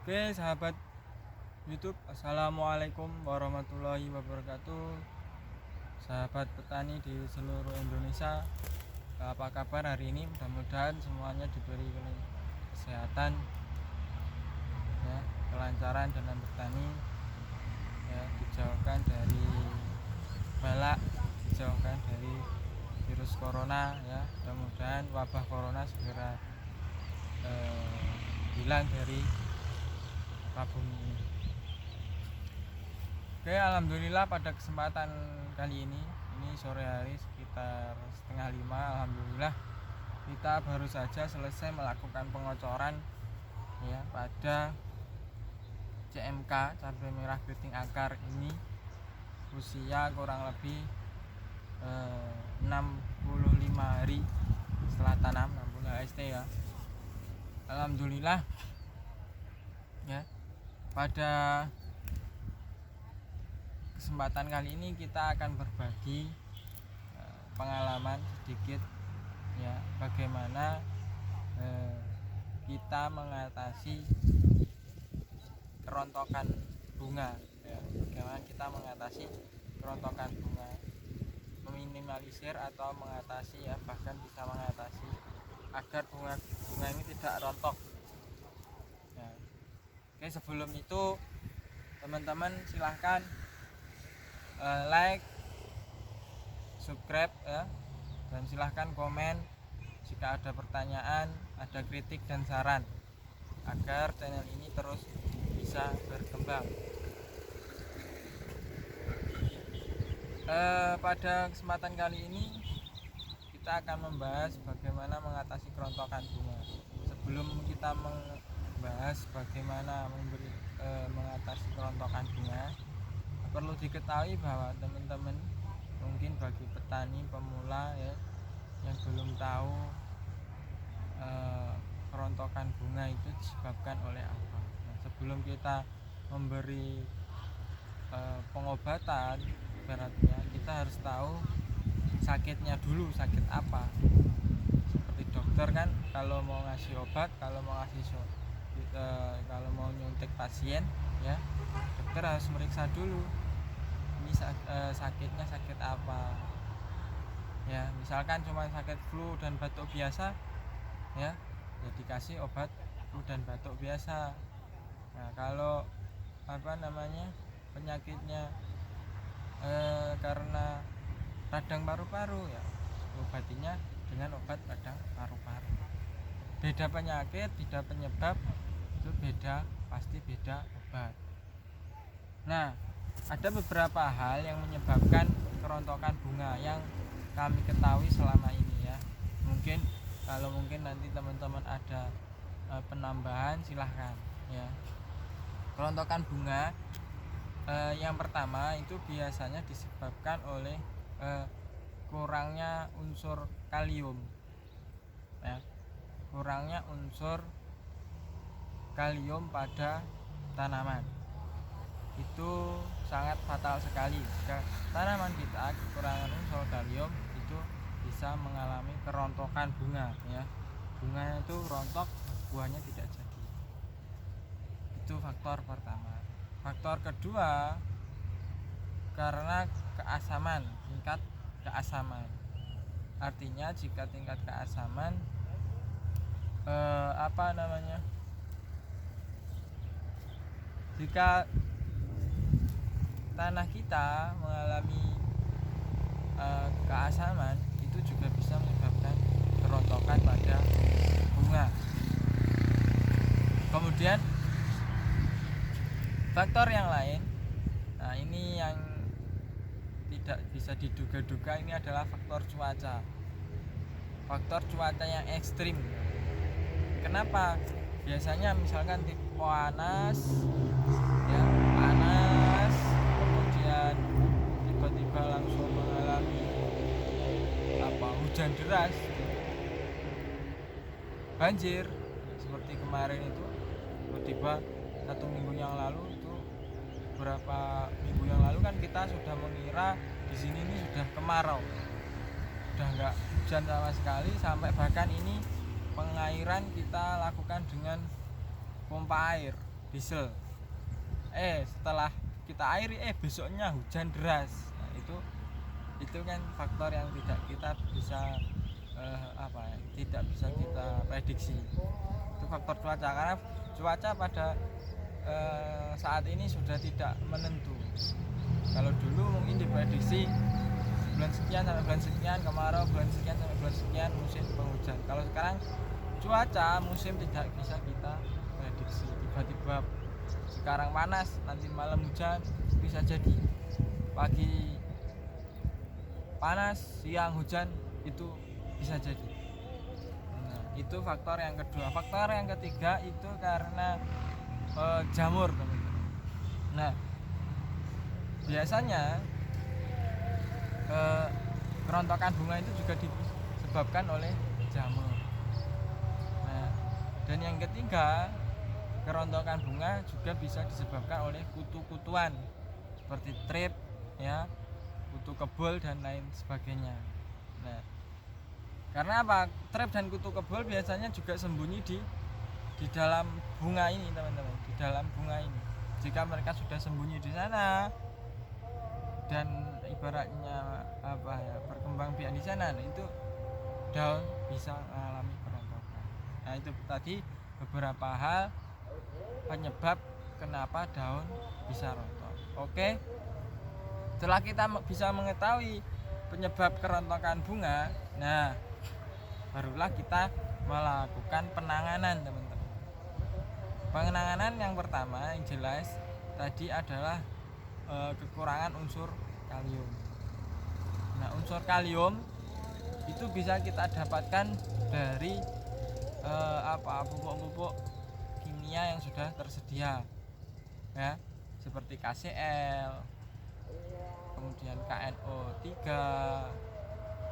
Oke, sahabat YouTube, Assalamualaikum warahmatullahi wabarakatuh. Sahabat petani di seluruh Indonesia, apa kabar hari ini? Mudah-mudahan semuanya diberi kesehatan, ya, kelancaran dalam bertani, ya, dijauhkan dari balak, dijauhkan dari virus corona, ya. Mudah-mudahan wabah corona segera hilang dari bumi ini. Oke, alhamdulillah pada kesempatan kali ini sore hari sekitar 4:30, alhamdulillah kita baru saja selesai melakukan pengocoran, ya, pada CMK cabai merah keriting akar ini usia kurang lebih 65 hari setelah tanam, 60 HST, ya. Alhamdulillah, ya. Pada kesempatan kali ini kita akan berbagi pengalaman sedikit, ya, bagaimana kita mengatasi kerontokan bunga, ya. Bagaimana kita mengatasi kerontokan bunga, meminimalisir atau mengatasi, ya, bahkan bisa mengatasi agar bunga ini tidak rontok. Oke, sebelum itu teman-teman silahkan like, subscribe, ya, dan silahkan komen jika ada pertanyaan, ada kritik dan saran agar channel ini terus bisa berkembang. Pada kesempatan kali ini kita akan membahas bagaimana mengatasi kerontokan bunga. Sebelum kita bahas bagaimana mengatasi kerontokan bunga, perlu diketahui bahwa teman-teman mungkin bagi petani pemula, ya, yang belum tahu kerontokan bunga itu disebabkan oleh apa. Nah, sebelum kita memberi pengobatan, ibaratnya kita harus tahu sakitnya dulu, sakit apa. Seperti dokter kan, kalau mau ngasih obat, kalau mau nyuntik pasien, ya, dokter harus meriksa dulu ini sakitnya sakit apa, ya. Misalkan cuma sakit flu dan batuk biasa, ya dikasih obat flu dan batuk biasa. Nah, kalau penyakitnya karena radang paru-paru, ya, obatinya dengan obat radang paru-paru. Beda penyakit, beda penyebab, itu beda, pasti beda obat. Nah, ada beberapa hal yang menyebabkan kerontokan bunga yang kami ketahui selama ini, ya. Kalau nanti teman-teman ada penambahan, silahkan, ya. Kerontokan bunga yang pertama itu biasanya disebabkan oleh kurangnya unsur kalium, ya. Kurangnya unsur kalium pada tanaman itu sangat fatal sekali. Jika tanaman kita kekurangan unsur kalium, itu bisa mengalami kerontokan bunga, ya. Bunganya itu rontok, buahnya tidak jadi. Itu faktor pertama. Faktor kedua, karena keasaman, tingkat keasaman. Artinya jika tingkat keasaman jika tanah kita mengalami keasaman, itu juga bisa menyebabkan kerontokan pada bunga. Kemudian faktor yang lain, nah ini yang tidak bisa diduga-duga, ini adalah faktor cuaca. Faktor cuaca yang ekstrim. Kenapa? Biasanya misalkan panas, ya, kemudian tiba-tiba langsung mengalami hujan deras, banjir, seperti kemarin itu. Tiba-tiba beberapa minggu yang lalu kan kita sudah mengira di sini ini sudah kemarau, sudah nggak hujan sama sekali, sampai bahkan ini pengairan kita lakukan dengan pompa air, diesel. Setelah kita airi besoknya hujan deras. Nah, itu kan faktor yang tidak kita bisa tidak bisa kita prediksi. Itu faktor cuaca, karena cuaca pada saat ini sudah tidak menentu. Kalau dulu mungkin diprediksi bulan sekian sampai bulan sekian kemarau, bulan sekian sampai bulan sekian musim penghujan. Kalau sekarang cuaca musim tidak bisa kita prediksi. Tiba-tiba sekarang panas, nanti malam hujan, bisa jadi pagi panas, siang hujan, itu bisa jadi. Nah, itu faktor yang kedua. Faktor yang ketiga itu karena jamur, teman-teman. Nah, biasanya kerontokan bunga itu juga disebabkan oleh jamur. Nah, dan yang ketiga, kerontokan bunga juga bisa disebabkan oleh kutu-kutuan seperti trip, ya, kutu kebul dan lain sebagainya. Nah, karena apa? Trip dan kutu kebul biasanya juga sembunyi di dalam bunga ini, teman-teman. Di dalam bunga ini. Jika mereka sudah sembunyi di sana dan ibaratnya berkembang biak di sana, itu daun bisa mengalami kerontokan. Nah, itu tadi beberapa hal penyebab kenapa daun bisa rontok. Oke. Setelah kita bisa mengetahui penyebab kerontokan bunga, nah barulah kita melakukan penanganan, teman-teman. Penanganan yang pertama yang jelas tadi adalah kekurangan unsur kalium. Nah, unsur kalium itu bisa kita dapatkan dari pupuk-pupuk kimia yang sudah tersedia, ya, seperti KCl, kemudian KNO3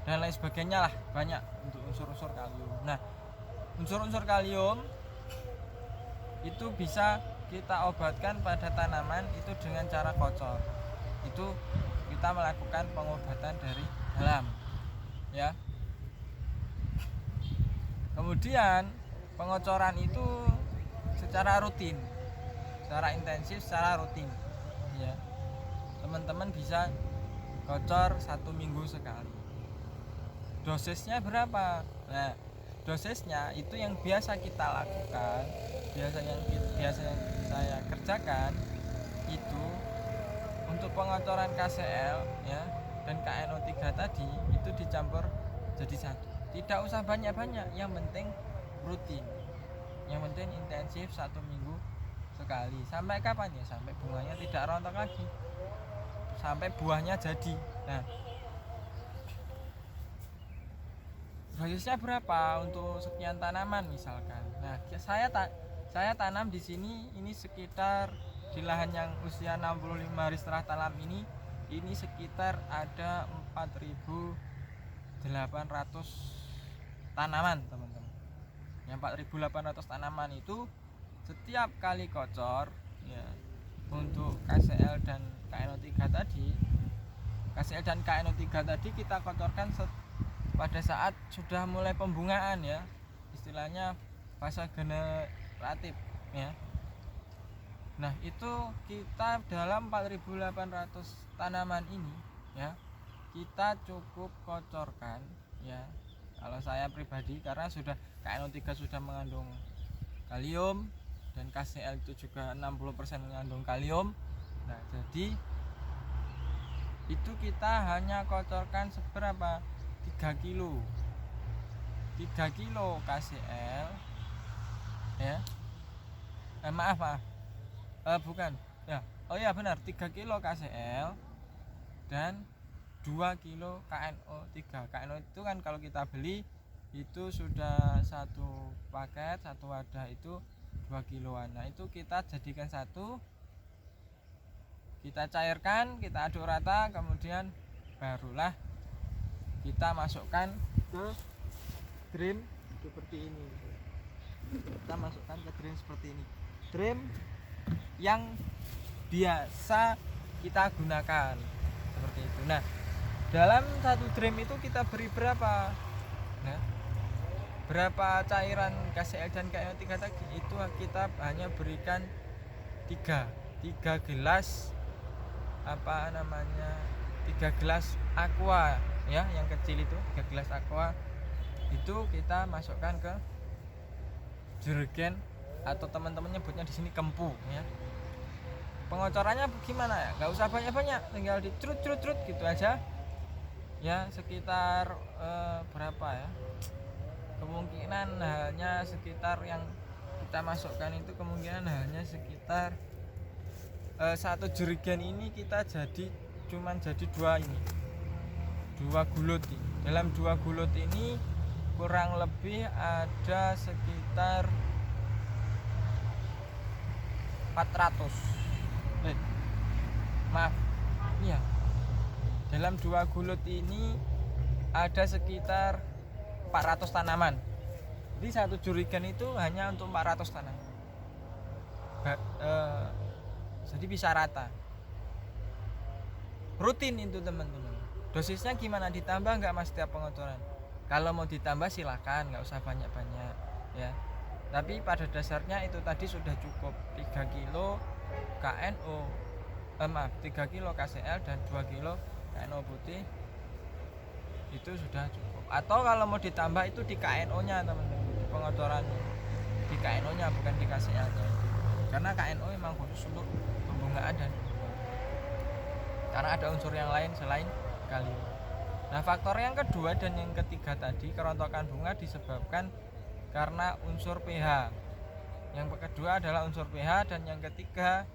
dan lain sebagainya lah, banyak untuk unsur-unsur kalium. Nah, unsur-unsur kalium itu bisa kita obatkan pada tanaman itu dengan cara kocor. Itu kita melakukan pengobatan dari dalam, ya. Kemudian pengocoran itu secara rutin, secara intensif, secara rutin, ya. Teman-teman bisa kocor 1 minggu sekali. Dosisnya berapa? Nah, dosisnya itu yang biasa kita lakukan, biasanya saya kerjakan itu untuk pengocoran KCl, ya, dan KNO3 tadi itu dicampur jadi satu. Tidak usah banyak-banyak, yang penting rutin, yang penting intensif 1 minggu sekali. Sampai kapan ya? Sampai bunganya tidak rontok lagi, sampai buahnya jadi. Nah, dosisnya berapa untuk sekian tanaman misalkan. Nah, saya tanam di sini ini sekitar di lahan yang usia 65 hari setelah tanam ini sekitar ada 4.800 tanaman, teman-teman. Yang 4.800 tanaman itu setiap kali kocor, ya, untuk KCl dan KNO3 tadi, kita kocorkan pada saat sudah mulai pembungaan, ya, istilahnya fase generatif, ya. Nah, itu kita dalam 4.800 tanaman ini, ya, kita cukup kocorkan, ya, kalau saya pribadi, karena KNO3 sudah mengandung kalium dan KCl itu juga 60% mengandung kalium. Nah, jadi itu kita hanya kocorkan seberapa? 3 kilo KCl, ya. Bukan. Ya. Oh ya, benar, 3 kilo KCl dan 2 kilo KNO3. KNO itu kan kalau kita beli itu sudah satu paket, satu wadah itu 2 kiloan. Nah, itu kita jadikan satu, kita cairkan, kita aduk rata, kemudian barulah kita masukkan ke drum seperti ini. Kita masukkan ke drum seperti ini. Drum yang biasa kita gunakan seperti itu. Nah, dalam satu drum itu kita beri berapa? Nah, berapa cairan KCl dan KNO3 tadi? Itu kita hanya berikan tiga gelas apa namanya 3 gelas aqua ya, yang kecil itu 3 gelas aqua itu kita masukkan ke jerigen atau teman-teman nyebutnya di sini kempu ya. Pengocorannya gimana ya, nggak usah banyak-banyak, tinggal dicrut gitu aja ya, sekitar berapa ya, kemungkinan hanya sekitar yang kita masukkan itu kemungkinan hanya sekitar 1 jerigen ini kita cuman jadi 2 gulut. Dalam 2 gulut ini kurang lebih ada sekitar 400 dalam 2 gulut ini ada sekitar 400 tanaman. Jadi 1 jerigen itu hanya untuk 400 tanaman. Jadi bisa rata. Rutin itu teman-teman. Dosisnya gimana, ditambah nggak mas setiap pengocoran? Kalau mau ditambah silahkan, nggak usah banyak-banyak ya. Tapi pada dasarnya itu tadi sudah cukup 3 kilo KNO 3 kilo KCL dan 2 kilo KNO putih itu sudah cukup. Atau kalau mau ditambah itu di KNO nya teman-teman, pengocoran di KNO nya bukan di KCL nya, karena KNO memang khusus untuk pembungaan dan karena ada unsur yang lain selain kalium. Nah, faktor yang kedua dan yang ketiga tadi, kerontokan bunga disebabkan karena unsur pH. Yang kedua adalah unsur pH dan yang ketiga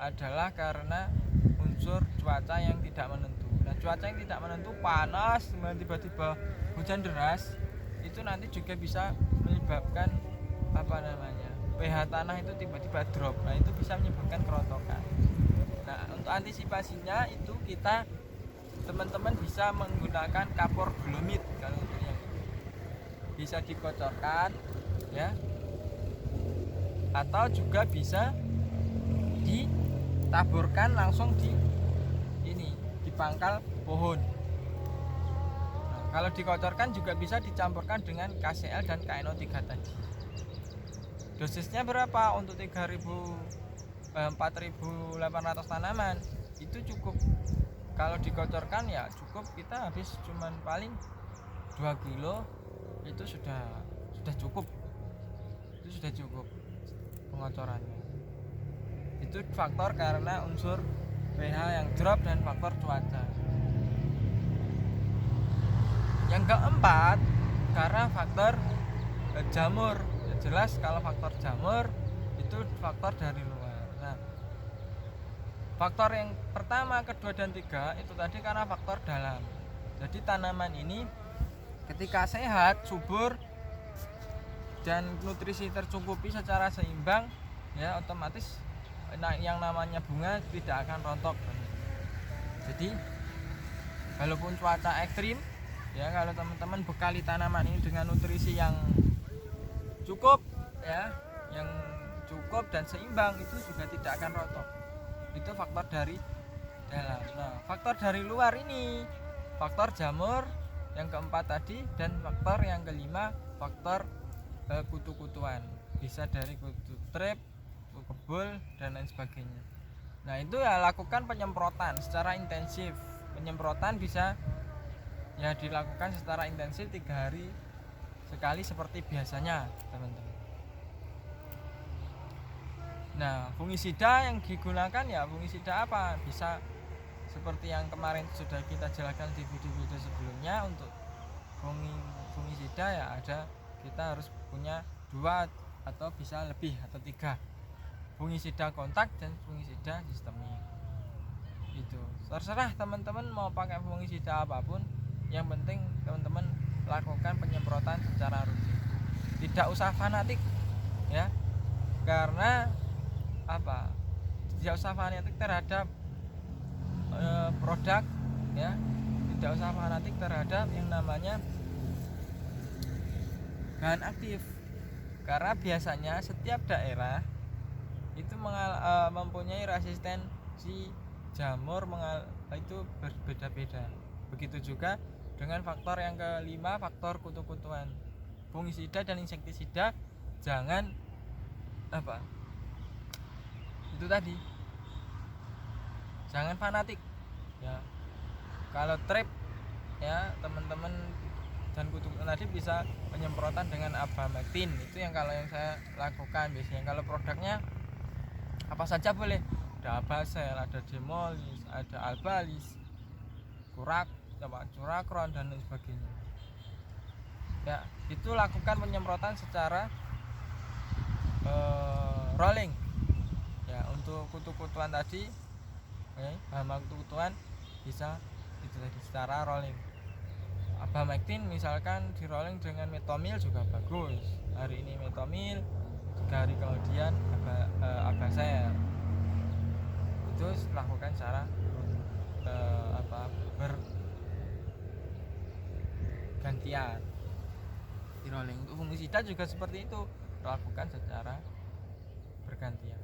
adalah karena unsur cuaca yang tidak menentu. Nah, cuaca yang tidak menentu, panas, tiba-tiba hujan deras, itu nanti juga bisa menyebabkan pH tanah itu tiba-tiba drop. Nah, itu bisa menyebabkan kerontokan. Nah, untuk antisipasinya itu kita teman-teman bisa menggunakan kapur dolomit. Kalau untuk yang itu bisa dikocorkan ya, atau juga bisa ditaburkan langsung di pangkal pohon. Nah, kalau dikocorkan juga bisa dicampurkan dengan KCl dan KNO3 tadi. Dosisnya berapa untuk 4.800 tanaman? Itu cukup. Kalau dikocorkan ya cukup, kita habis cuman paling 2 kilo itu sudah cukup. Itu sudah cukup pengocorannya. Itu faktor karena unsur pH yang drop dan faktor cuaca. Yang keempat karena faktor jamur. Ya jelas kalau faktor jamur itu faktor dari luar. Nah, faktor yang pertama, kedua, dan tiga itu tadi karena faktor dalam. Jadi tanaman ini ketika sehat, subur, dan nutrisi tercukupi secara seimbang ya, otomatis yang namanya bunga tidak akan rontok. Jadi walaupun cuaca ekstrim ya, kalau teman-teman bekali tanaman ini dengan nutrisi yang cukup ya, yang cukup dan seimbang, itu juga tidak akan rontok. Itu faktor dari dalam. Nah, faktor dari luar ini faktor jamur yang keempat tadi, dan faktor yang kelima faktor kutu-kutuan, bisa dari kutu trip, kebul, dan lain sebagainya. Nah, itu ya lakukan penyemprotan secara intensif. Penyemprotan bisa ya dilakukan secara intensif 3 hari sekali seperti biasanya teman-teman. Nah, fungisida yang digunakan ya fungisida apa? Bisa seperti yang kemarin sudah kita jelaskan di video-video sebelumnya. Untuk fungisida ya ada, kita harus punya 2 atau bisa lebih atau 3, fungisida kontak dan fungisida sistemik. Itu terserah teman-teman mau pakai fungisida apapun, yang penting teman-teman lakukan penyemprotan secara rutin. Tidak usah fanatik ya, karena tidak usah fanatik terhadap produk ya, tidak usah fanatik terhadap yang namanya bahan aktif, karena biasanya setiap daerah itu mempunyai resistensi jamur itu berbeda-beda. Begitu juga dengan faktor yang kelima, faktor kutu-kutuan. Fungisida dan insektisida jangan itu tadi, jangan fanatik ya. Kalau trip ya teman-teman dan kutu-kutu tadi bisa penyemprotan dengan Abamectin, itu yang kalau yang saya lakukan biasanya. Kalau produknya apa saja boleh, ada Abasel, ada Demolis, ada Albalis, Curakron dan lain sebagainya ya. Itu lakukan penyemprotan secara rolling ya. Untuk kutu-kutuan tadi bahan kutu-kutuan bisa itu tadi secara rolling. Abamectin misalkan di rolling dengan metomil juga bagus. Hari ini metomil, 3 hari kemudian Abasel. Itu lakukan secara bergantian di rolling. Untuk fungisida juga seperti itu, lakukan secara bergantian.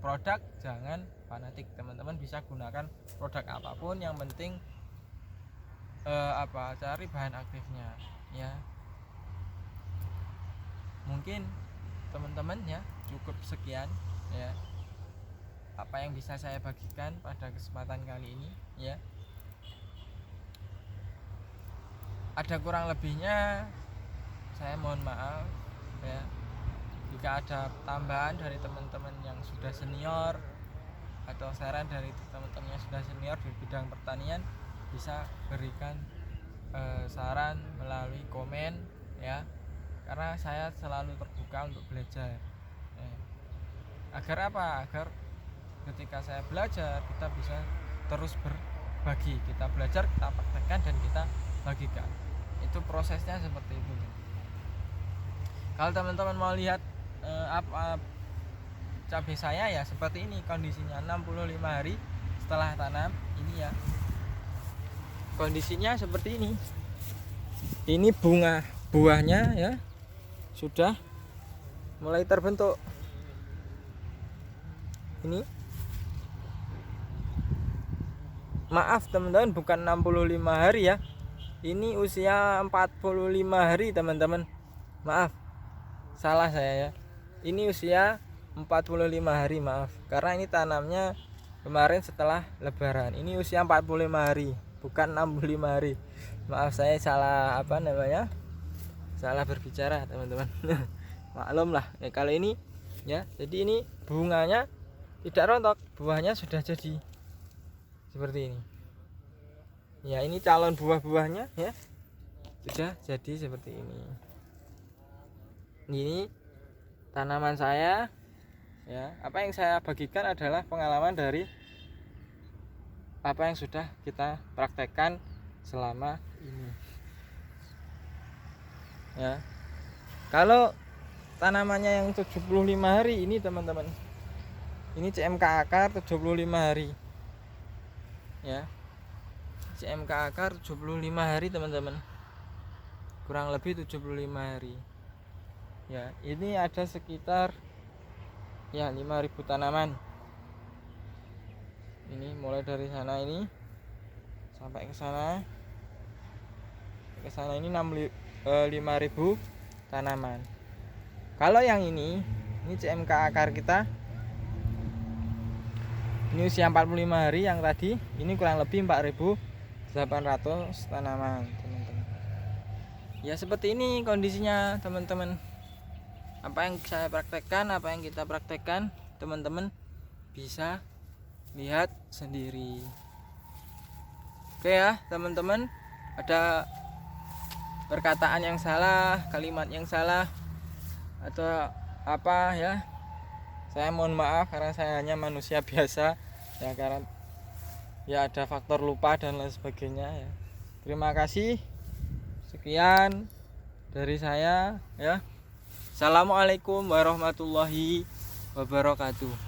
Produk jangan fanatik, teman-teman bisa gunakan produk apapun, yang penting cari bahan aktifnya ya. Mungkin teman-teman ya cukup sekian ya apa yang bisa saya bagikan pada kesempatan kali ini ya. Ada kurang lebihnya saya mohon maaf ya. Jika ada tambahan dari teman-teman yang sudah senior atau saran dari teman-teman yang sudah senior di bidang pertanian, bisa berikan saran melalui komen ya, karena saya selalu terbuka untuk belajar ya. Agar apa? Agar ketika saya belajar kita bisa terus berbagi. Kita belajar, kita praktekkan, dan kita bagikan. Itu prosesnya seperti itu. Kalau teman-teman mau lihat cabai saya ya seperti ini kondisinya 65 hari setelah tanam ini ya. Kondisinya seperti ini. Ini buahnya ya sudah mulai terbentuk. Ini maaf teman-teman, bukan 65 hari ya. Ini usia 45 hari teman-teman. Maaf, salah saya ya. Ini usia 45 hari, maaf. Karena ini tanamnya kemarin setelah lebaran. Ini usia 45 hari, bukan 65 hari. Maaf, saya salah salah berbicara teman-teman. Maklum lah ya, kalau ini ya. Jadi ini bunganya tidak rontok, buahnya sudah jadi seperti ini ya. Ini calon buah-buahnya ya sudah jadi seperti ini. Ini tanaman saya ya. Apa yang saya bagikan adalah pengalaman dari apa yang sudah kita praktekkan selama ini ya. Kalau tanamannya yang 75 hari ini teman-teman, ini CMK akar 75 hari ya. CMK akar 75 hari teman-teman, kurang lebih 75 hari ya. Ini ada sekitar ya 5.000 tanaman. Ini mulai dari sana ini sampai ke sana ini 5.000 tanaman. Kalau yang ini CMK akar kita ini usia 45 hari, yang tadi ini kurang lebih 4.800 tanaman teman-teman ya. Seperti ini kondisinya teman-teman. Apa yang saya praktekkan, apa yang kita praktekkan, teman-teman bisa lihat sendiri. Oke ya teman-teman, ada perkataan yang salah, kalimat yang salah atau apa ya, saya mohon maaf karena saya hanya manusia biasa ya, karena ya ada faktor lupa dan lain sebagainya ya. Terima kasih, sekian dari saya ya. Assalamualaikum warahmatullahi wabarakatuh.